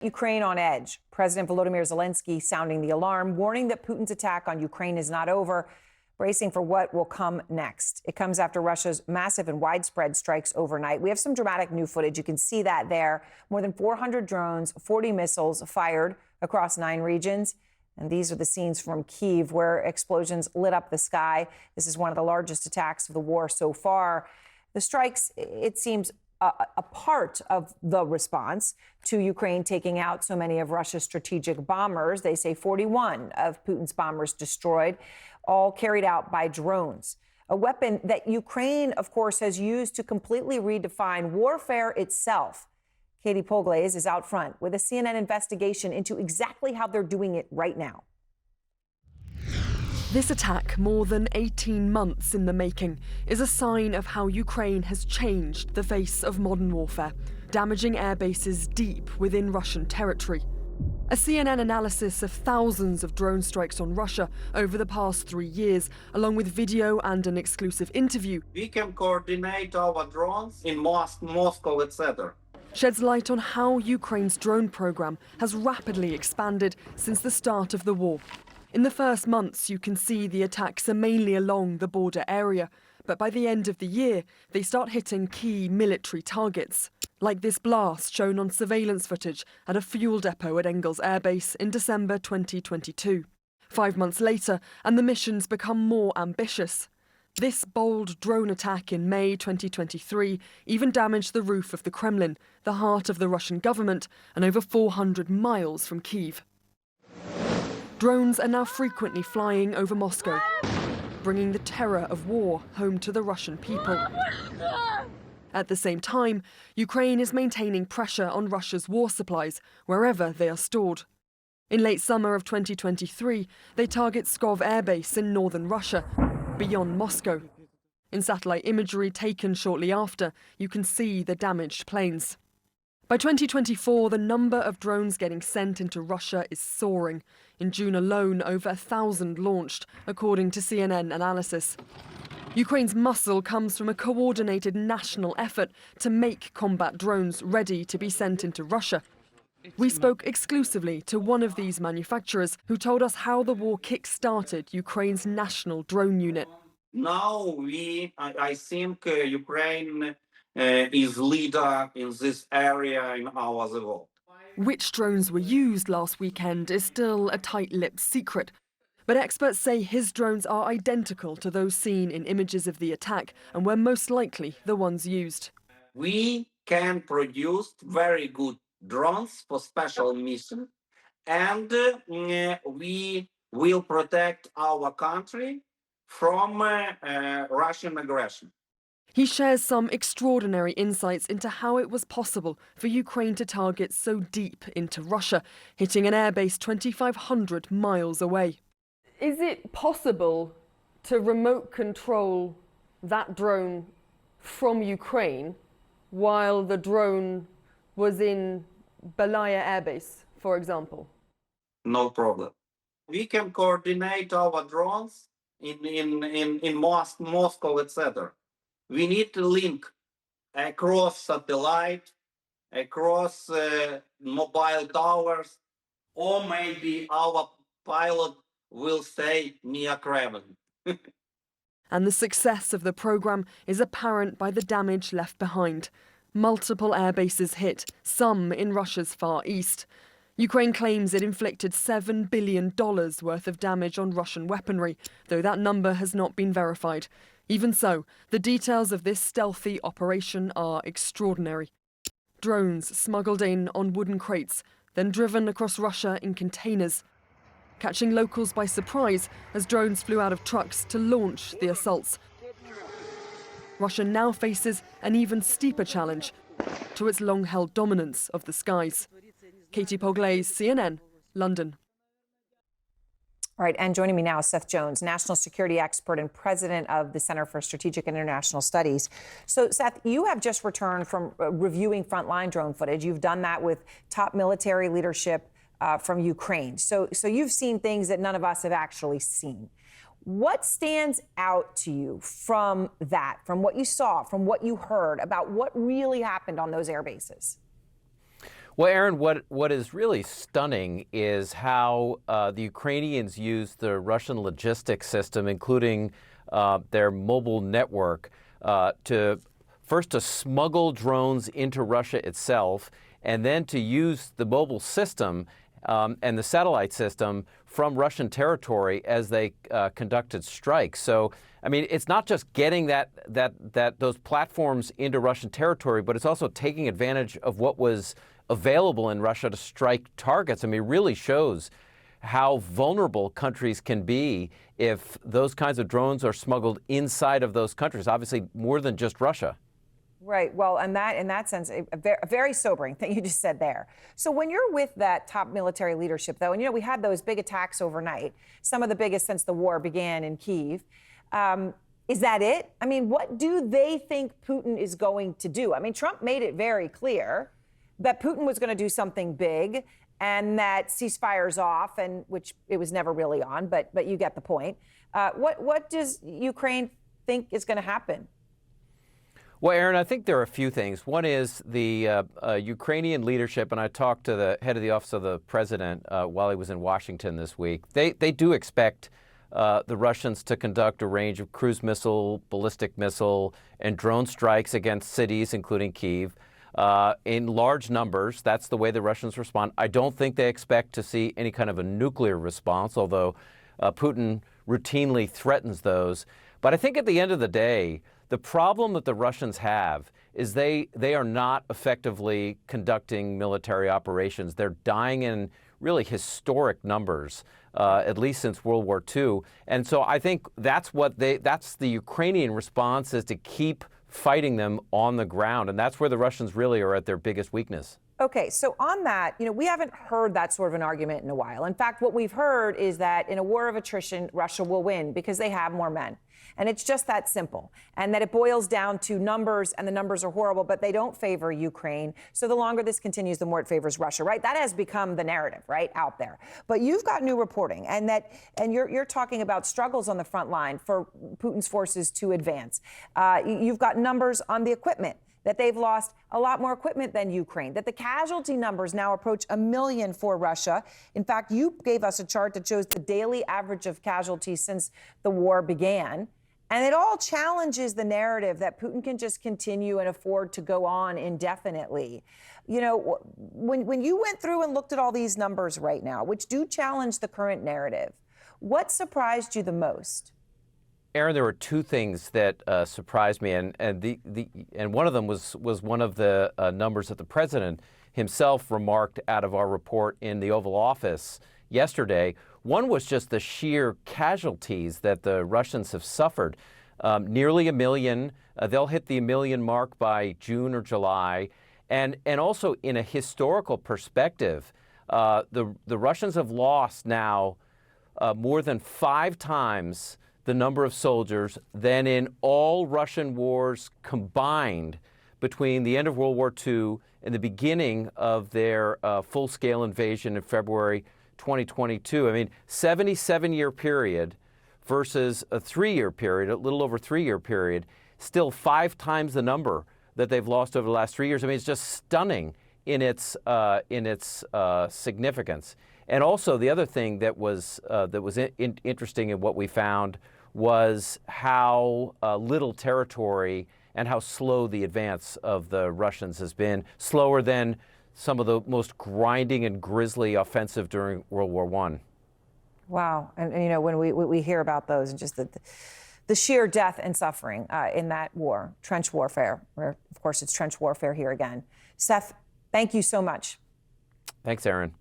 Ukraine on edge. President Volodymyr Zelensky sounding the alarm, warning that Putin's attack on Ukraine is not over, bracing for what will come next. It comes after Russia's massive and widespread strikes overnight. We have some dramatic new footage. You can see that there. More than 400 drones, 40 missiles fired across 9 regions. And these are the scenes from Kyiv, where explosions lit up the sky. This is one of the largest attacks of the war so far. The strikes, it seems, a part of the response to Ukraine taking out so many of Russia's strategic bombers. They say 41 of Putin's bombers destroyed, all carried out by drones. A weapon that Ukraine, of course, has used to completely redefine warfare itself. Katie Polglaze is out front with a CNN investigation into exactly how they're doing it right now. This attack, more than 18 months in the making, is a sign of how Ukraine has changed the face of modern warfare, damaging air bases deep within Russian territory. A CNN analysis of thousands of drone strikes on Russia over the past 3 years, along with video and an exclusive interview. We can coordinate our drones in Moscow, etc. Sheds light on how Ukraine's drone program has rapidly expanded since the start of the war. In the first months, you can see the attacks are mainly along the border area, but by the end of the year, they start hitting key military targets, like this blast shown on surveillance footage at a fuel depot at Engels Air Base in December 2022. 5 months later, and the missions become more ambitious. This bold drone attack in May 2023 even damaged the roof of the Kremlin, the heart of the Russian government, and over 400 miles from Kyiv. Drones are now frequently flying over Moscow, bringing the terror of war home to the Russian people. At the same time, Ukraine is maintaining pressure on Russia's war supplies, wherever they are stored. In late summer of 2023, they target Pskov Air Base in northern Russia, beyond Moscow. In satellite imagery taken shortly after, you can see the damaged planes. By 2024, the number of drones getting sent into Russia is soaring. In June alone, over 1,000 launched, according to CNN analysis. Ukraine's muscle comes from a coordinated national effort to make combat drones ready to be sent into Russia. We spoke exclusively to one of these manufacturers who told us how the war kick-started Ukraine's national drone unit. Now I think Ukraine is leader in this area in our world. Which drones were used last weekend is still a tight-lipped secret. But experts say his drones are identical to those seen in images of the attack and were most likely the ones used. We can produce very good drones for special mission, and we will protect our country from Russian aggression. He shares some extraordinary insights into how it was possible for Ukraine to target so deep into Russia, hitting an airbase 2,500 miles away. Is it possible to remote control that drone from Ukraine while the drone was in Belaya Air Base, for example? No problem. We can coordinate our drones in Moscow, etc. We need to link across satellite, across mobile towers, or maybe our pilot will stay near Kremlin. And the success of the program is apparent by the damage left behind. Multiple air bases hit, some in Russia's far east. Ukraine claims it inflicted $7 billion worth of damage on Russian weaponry, though that number has not been verified. Even so, the details of this stealthy operation are extraordinary. Drones smuggled in on wooden crates, then driven across Russia in containers, catching locals by surprise as drones flew out of trucks to launch the assaults. Russia now faces an even steeper challenge to its long-held dominance of the skies. Katie Polglaze, CNN, London. All right, and joining me now is Seth Jones, national security expert and president of the Center for Strategic and International Studies. So, Seth, you have just returned from reviewing frontline drone footage. You've done that with top military leadership from Ukraine. So you've seen things that none of us have actually seen. What stands out to you from that, from what you saw, from what you heard about what really happened on those air bases? Well, Aaron, what is really stunning is how the Ukrainians used the Russian logistics system, including their mobile network, to smuggle drones into Russia itself, and then to use the mobile system and the satellite system from Russian territory as they conducted strikes. So, I mean, it's not just getting those platforms into Russian territory, but it's also taking advantage of what was available in Russia to strike targets. I mean, it really shows how vulnerable countries can be if those kinds of drones are smuggled inside of those countries, obviously more than just Russia. Right. Well, and that, in that sense, a very sobering thing you just said there. So when you're with that top military leadership, though, and, you know, we had those big attacks overnight, some of the biggest since the war began in Kyiv. Is that it? I mean, what do they think Putin is going to do? I mean, Trump made it very clear that Putin was going to do something big and that ceasefire's off, and which it was never really on, but you get the point. What does Ukraine think is going to happen? Well, Aaron, I think there are a few things. One is the Ukrainian leadership, and I talked to the head of the Office of the President while he was in Washington this week. They do expect the Russians to conduct a range of cruise missile, ballistic missile, and drone strikes against cities, including Kyiv, in large numbers. That's the way the Russians respond. I don't think they expect to see any kind of a nuclear response, although Putin routinely threatens those. But I think at the end of the day, the problem that the Russians have is they are not effectively conducting military operations. They're dying in really historic numbers, at least since World War II. And so I think that's the Ukrainian response, is to keep fighting them on the ground. And that's where the Russians really are at their biggest weakness. Okay, so on that, you know, we haven't heard that sort of an argument in a while. In fact, what we've heard is that in a war of attrition, Russia will win because they have more men. And it's just that simple. And that it boils down to numbers, and the numbers are horrible, but they don't favor Ukraine. So the longer this continues, the more it favors Russia, right? That has become the narrative, right, out there. But you've got new reporting, and you're talking about struggles on the front line for Putin's forces to advance. You've got numbers on the equipment, that they've lost a lot more equipment than Ukraine, that the casualty numbers now approach 1 million for Russia. In fact, you gave us a chart that shows the daily average of casualties since the war began. And it all challenges the narrative that Putin can just continue and afford to go on indefinitely. You know, when you went through and looked at all these numbers right now, which do challenge the current narrative, what surprised you the most? Aaron, there were two things that surprised me, and one of them was one of the numbers that the president himself remarked out of our report in the Oval Office yesterday. One was just the sheer casualties that the Russians have suffered. Nearly 1 million. They'll hit the 1 million mark by June or July. And also in a historical perspective, the Russians have lost now more than 5 times the number of soldiers than in all Russian wars combined between the end of World War II and the beginning of their full-scale invasion in February 2022. I mean, 77-year period versus a 3-year period, a little over 3-year period, still 5 times the number that they've lost over the last 3 years. I mean, it's just stunning in its significance. And also, the other thing that was interesting in what we found was how little territory and how slow the advance of the Russians has been, slower than some of the most grinding and grisly offensive during World War I. Wow. And you know, when we hear about those and just the sheer death and suffering in that war, trench warfare, where, of course, it's trench warfare here again. Seth, thank you so much. Thanks, Aaron.